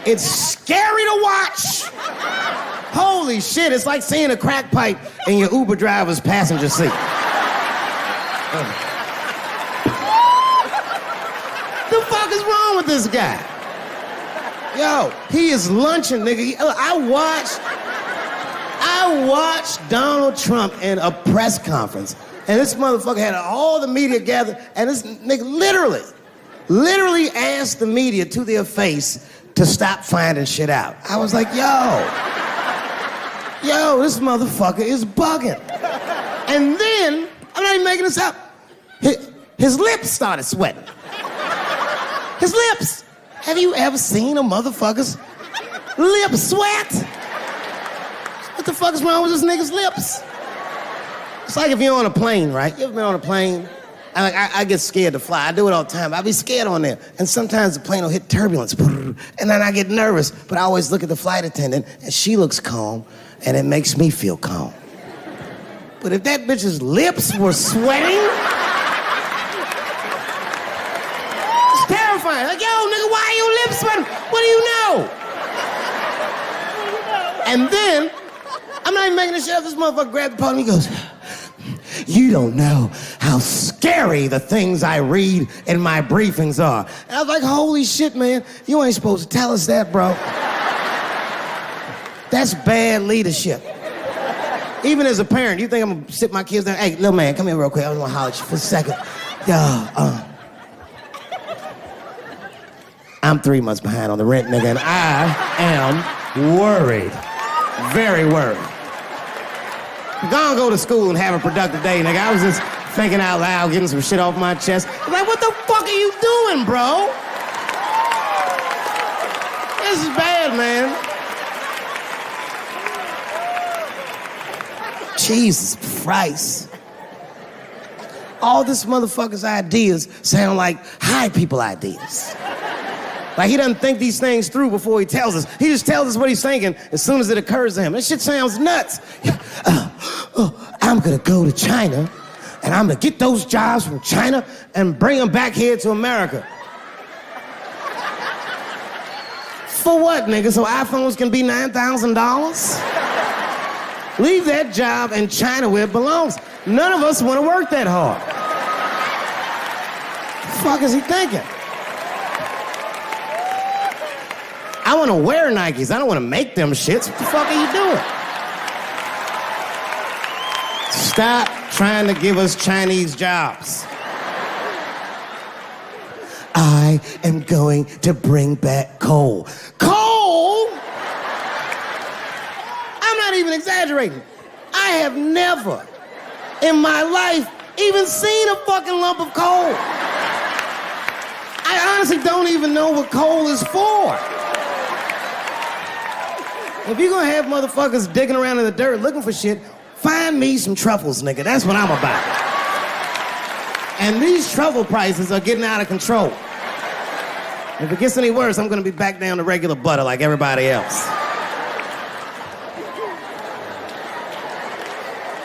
It's scary to watch. Holy shit, it's like seeing a crack pipe in your Uber driver's passenger seat. The fuck is wrong with this guy? Yo, he is lunching, nigga. I watched Donald Trump in a press conference, and this motherfucker had all the media gathered, and this nigga literally asked the media to their face to stop finding shit out. I was like, yo, this motherfucker is bugging. And then, I'm not even making this up, his lips started sweating. His lips. Have you ever seen a motherfucker's lip sweat? What the fuck is wrong with this nigga's lips? It's like if you're on a plane, right? You ever been on a plane? I get scared to fly. I do it all the time. I be scared on there. And sometimes the plane will hit turbulence. And then I get nervous. But I always look at the flight attendant, and she looks calm, and it makes me feel calm. But if that bitch's lips were sweating, it's terrifying. Like, yo, nigga, why are your lips sweating? What do you know? And then, I'm not even making this shit up. This motherfucker grabbed the podium, he goes, you don't know how scary the things I read in my briefings are. And I was like, holy shit, man. You ain't supposed to tell us that, bro. That's bad leadership. Even as a parent, you think I'm gonna sit my kids down? Hey, little man, come here real quick. I just wanna holler at you for a second. Yo, I'm 3 months behind on the rent, nigga, and I am worried. Very worried. Go to school and have a productive day, nigga. I was just thinking out loud, getting some shit off my chest. I'm like, what the fuck are you doing, bro? This is bad, man. Jesus Christ. All this motherfucker's ideas sound like high people ideas. Like he doesn't think these things through before he tells us. He just tells us what he's thinking as soon as it occurs to him. This shit sounds nuts. I'm gonna go to China and I'm gonna get those jobs from China and bring them back here to America. For what, nigga? So iPhones can be $9,000? Leave that job in China where it belongs. None of us want to work that hard. The fuck is he thinking? I want to wear Nikes. I don't want to make them shits. What the fuck are you doing? Stop trying to give us Chinese jobs. I am going to bring back coal. Coal? I'm not even exaggerating. I have never in my life even seen a fucking lump of coal. I honestly don't even know what coal is for. If you're gonna have motherfuckers digging around in the dirt looking for shit, find me some truffles, nigga. That's what I'm about. And these truffle prices are getting out of control. If it gets any worse, I'm gonna be back down to regular butter like everybody else.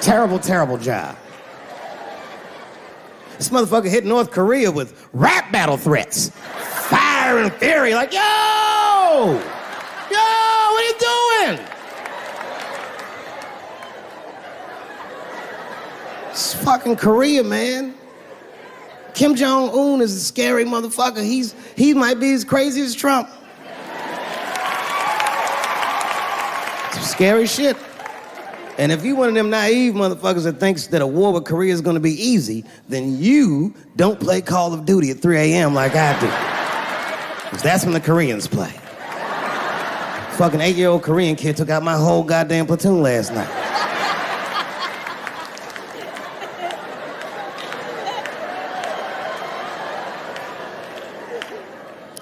Terrible, terrible job. This motherfucker hit North Korea with rap battle threats. Fire and fury, like, yo! Yo, what are you doing? It's fucking Korea, man. Kim Jong-un is a scary motherfucker. He might be as crazy as Trump. Some scary shit. And if you one of them naive motherfuckers that thinks that a war with Korea is gonna be easy, then you don't play Call of Duty at 3 a.m. like I do. Because that's when the Koreans play. Fucking 8-year-old Korean kid took out my whole goddamn platoon last night.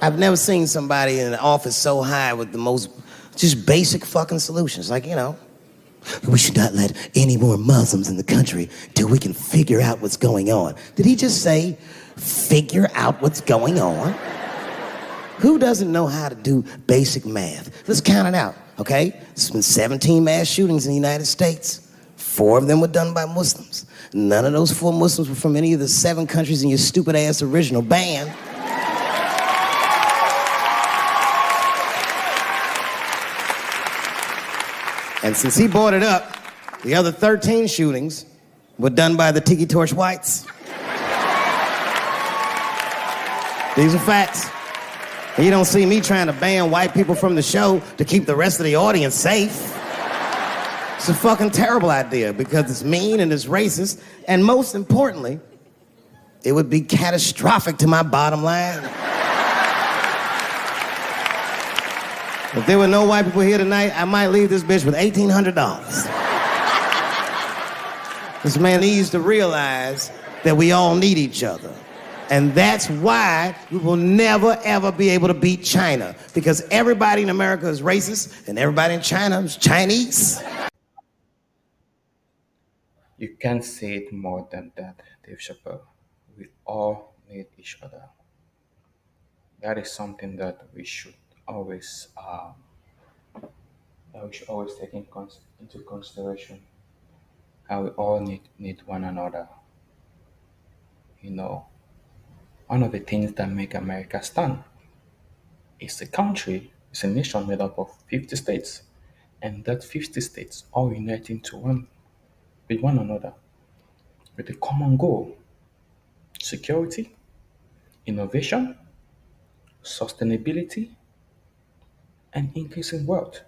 I've never seen somebody in an office so high with the most just basic fucking solutions. Like, you know, we should not let any more Muslims in the country till we can figure out what's going on. Did he just say, figure out what's going on? Who doesn't know how to do basic math? Let's count it out, okay? There's been 17 mass shootings in the United States. 4 of them were done by Muslims. None of those 4 Muslims were from any of the 7 countries in your stupid-ass original band. And since he brought it up, the other 13 shootings were done by the Tiki Torch whites. These are facts. You don't see me trying to ban white people from the show to keep the rest of the audience safe. It's a fucking terrible idea because it's mean and it's racist, and most importantly, it would be catastrophic to my bottom line. If there were no white people here tonight, I might leave this bitch with $1,800. This man needs to realize that we all need each other. And that's why we will never, ever be able to beat China. Because everybody in America is racist, and everybody in China is Chinese. You can't say it more than that, Dave Chappelle. We all need each other. That is something that we should always take into consideration. How we all need one another. You know, one of the things that make America stand is a country, it's a nation made up of 50 states, and that 50 states all uniting with one another, with a common goal: security, innovation, sustainability, and increasing wealth.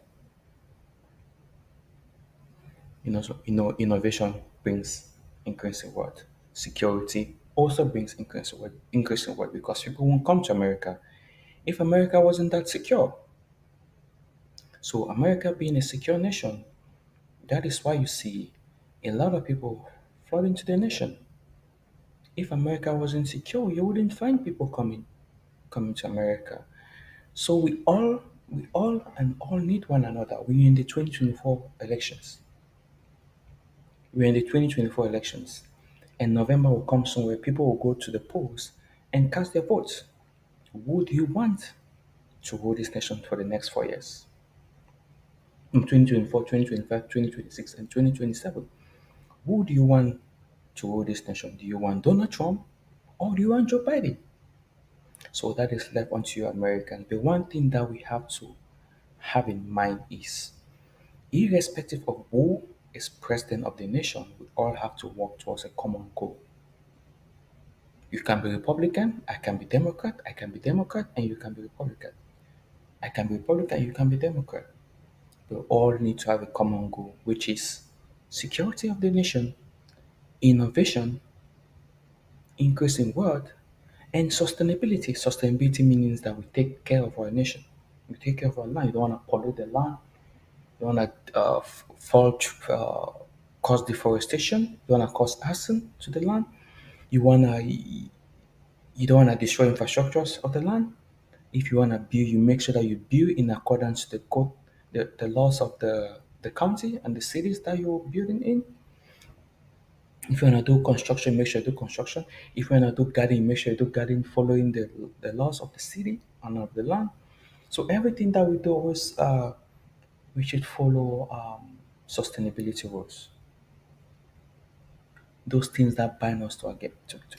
Innovation brings increasing wealth. Security also brings increasing wealth because people won't come to America if America wasn't that secure. So America being a secure nation, that is why you see a lot of people flooding to the nation. If America wasn't secure, you wouldn't find people coming to America. So we all need one another. We're in the 2024 elections. We're in the 2024 elections. And November will come soon where people will go to the polls and cast their votes. Who do you want to rule this nation for the next 4 years? In 2024, 2025, 2026, and 2027. Who do you want to rule this nation? Do you want Donald Trump or do you want Joe Biden? So that is left unto you, Americans. The one thing that we have to have in mind is, irrespective of who is president of the nation, we all have to work towards a common goal. You can be Republican, I can be Democrat, I can be Democrat, and you can be Republican. I can be Republican, you can be Democrat. We all need to have a common goal, which is security of the nation, innovation, increasing wealth, and sustainability. Sustainability means that we take care of our nation. We take care of our land. You don't want to pollute the land. You don't want to cause deforestation. You don't want to cause arson to the land. You don't want to destroy infrastructures of the land. If you want to build, you make sure that you build in accordance to the code, the laws of the county and the cities that you're building in. If you want to do construction, make sure you do construction. If you want to do gardening, make sure you do gardening following the laws of the city and of the land. So everything that we do always we should follow sustainability rules. Those things that bind us to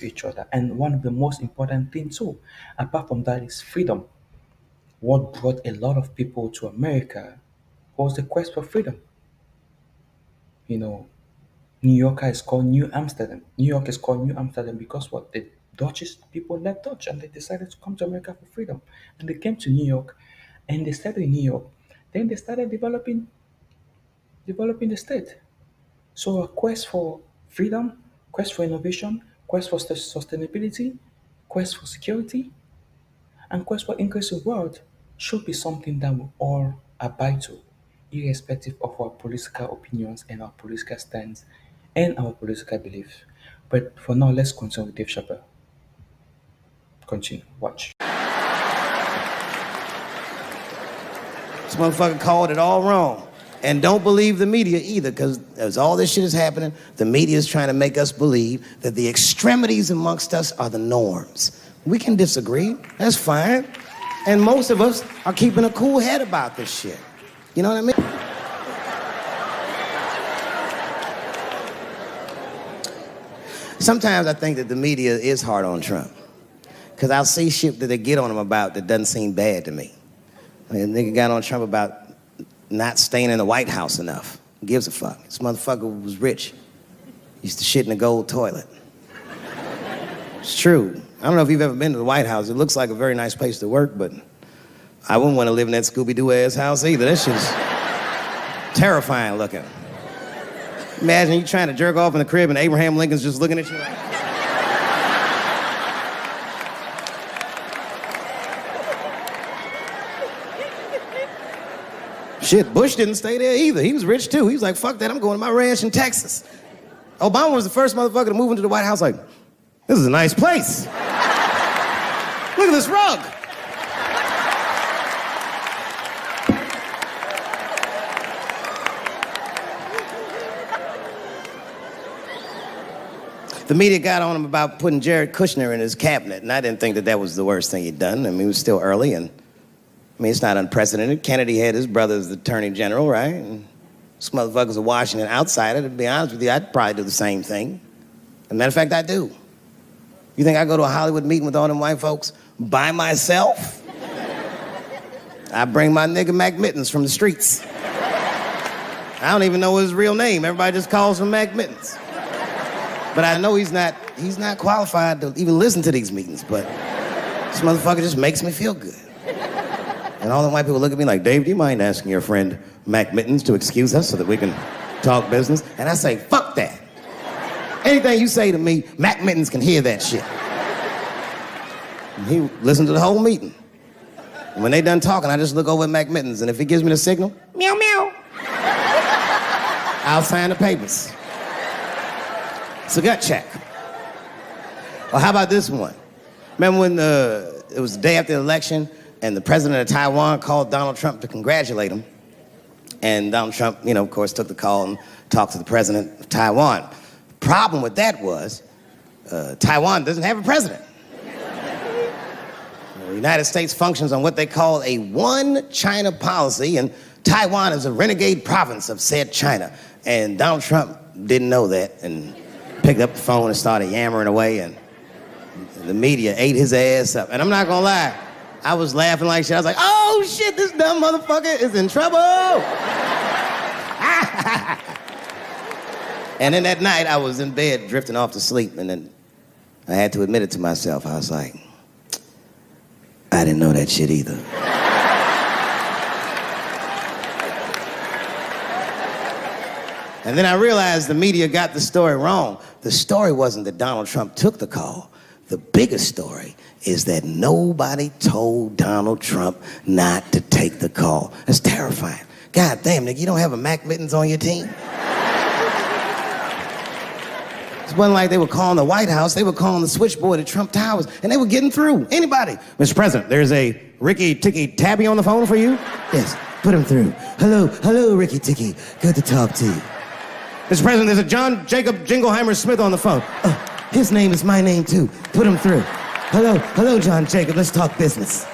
each other. And one of the most important things too, apart from that, is freedom. What brought a lot of people to America was the quest for freedom. You know, New York is called New Amsterdam. New York is called New Amsterdam because what? The Dutch people left Dutch and they decided to come to America for freedom. And they came to New York and they started in New York. Then they started developing the state. So a quest for freedom, quest for innovation, quest for sustainability, quest for security, and quest for increasing wealth should be something that we all abide to, irrespective of our political opinions and our political stands and our political beliefs. But for now, let's continue with Dave Chappelle. Continue. Watch. This motherfucker called it all wrong. And don't believe the media either, because as all this shit is happening, the media is trying to make us believe that the extremities amongst us are the norms. We can disagree, that's fine. And most of us are keeping a cool head about this shit. You know what I mean? Sometimes I think that the media is hard on Trump, because I'll see shit that they get on him about that doesn't seem bad to me. I mean, a nigga got on Trump about not staying in the White House enough. Who gives a fuck? This motherfucker was rich. Used to shit in the gold toilet. It's true. I don't know if you've ever been to the White House. It looks like a very nice place to work, but I wouldn't want to live in that Scooby-Doo ass house either. That shit's terrifying looking. Imagine you trying to jerk off in the crib and Abraham Lincoln's just looking at you like... Shit, Bush didn't stay there either. He was rich too. He was like, fuck that, I'm going to my ranch in Texas. Obama was the first motherfucker to move into the White House like, this is a nice place. Look at this rug. The media got on him about putting Jared Kushner in his cabinet, and I didn't think that that was the worst thing he'd done. I mean, it was still early, and I mean, it's not unprecedented. Kennedy had his brother as the attorney general, right? And this motherfucker's a Washington outsider. To be honest with you, I'd probably do the same thing. As a matter of fact, I do. You think I go to a Hollywood meeting with all them white folks by myself? I bring my nigga Mac Mittens from the streets. I don't even know his real name. Everybody just calls him Mac Mittens. But I know he's not qualified to even listen to these meetings, but this motherfucker just makes me feel good. And all the white people look at me like, Dave, do you mind asking your friend Mac Mittens to excuse us so that we can talk business? And I say, fuck that. Anything you say to me, Mac Mittens can hear that shit. And he listened to the whole meeting. And when they done talking, I just look over at Mac Mittens, and if he gives me the signal, meow, meow, I'll sign the papers. It's a gut check. Well, how about this one? Remember when it was the day after the election, and the president of Taiwan called Donald Trump to congratulate him. And Donald Trump, you know, of course, took the call and talked to the president of Taiwan. The problem with that was Taiwan doesn't have a president. The United States functions on what they call a one China policy, and Taiwan is a renegade province of said China. And Donald Trump didn't know that and picked up the phone and started yammering away, and the media ate his ass up. And I'm not gonna lie, I was laughing like shit. I was like, oh shit, this dumb motherfucker is in trouble. And then that night I was in bed drifting off to sleep, and then I had to admit it to myself. I was like, I didn't know that shit either. And then I realized the media got the story wrong. The story wasn't that Donald Trump took the call. The biggest story is that nobody told Donald Trump not to take the call. That's terrifying. God damn, nigga, you don't have a Mac Mittens on your team? It wasn't like they were calling the White House. They were calling the switchboard at Trump Towers, and they were getting through. Anybody. Mr. President, there's a Ricky Ticky Tabby on the phone for you? Yes, put him through. Hello, Ricky Ticky. Good to talk to you. Mr. President, there's a John Jacob Jingleheimer Smith on the phone. His name is my name, too. Put him through. Hello, John Jacob. Let's talk business.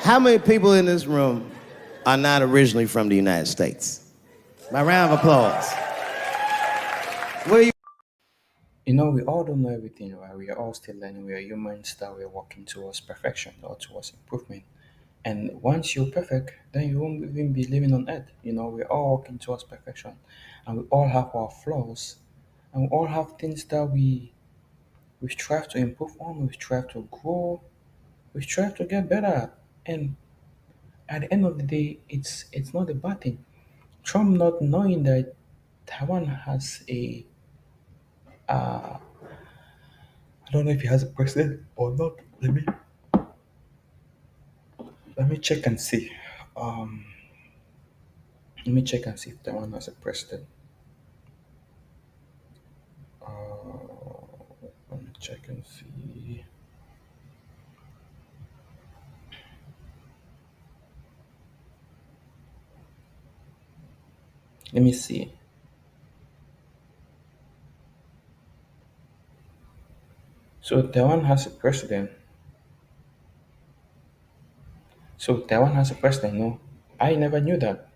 How many people in this room are not originally from the United States? My round of applause. Where you? You know, we all don't know everything, right? We are all still learning. We are humans that we are working towards perfection or towards improvement. And once you're perfect, then you won't even be living on earth. You know, we're all working towards perfection. And we all have our flaws. And we all have things that we strive to improve on, we strive to grow, we strive to get better at. And at the end of the day, it's not a bad thing. Trump not knowing that Taiwan has I don't know if he has a president or not. Let me check and see. Um, let me check and see if Taiwan has a president. Let me check and see. Let me see. So Taiwan has a president. So Taiwan has a president. No, I never knew that.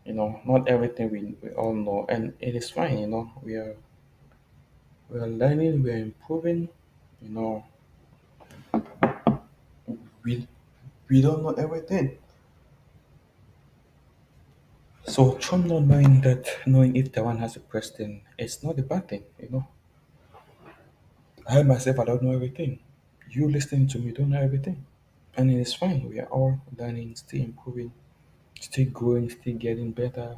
You know, not everything we all know, and it is fine. You know, we are learning, we are improving. You know, we We don't know everything. So Trump not knowing that, knowing if Taiwan has a president, it's not a bad thing. I myself, I don't know everything. You listening to me don't know everything. And it is fine. We are all learning, still improving, still growing, still getting better.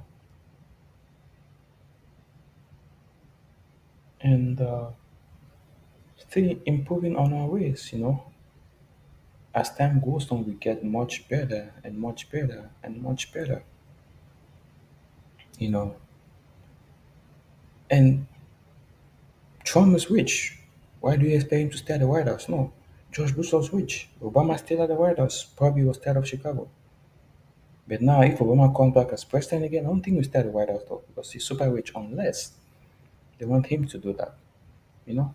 And still improving on our ways. As time goes on, we get much better and much better and much better, you know. And Trump is rich. Why do you expect him to stay at the White House? No. George Bush was rich. Obama stayed at the White House. Probably was tired of Chicago. But now, if Obama comes back as president again, I don't think he'll stay at the White House though, because he's super rich unless they want him to do that, you know.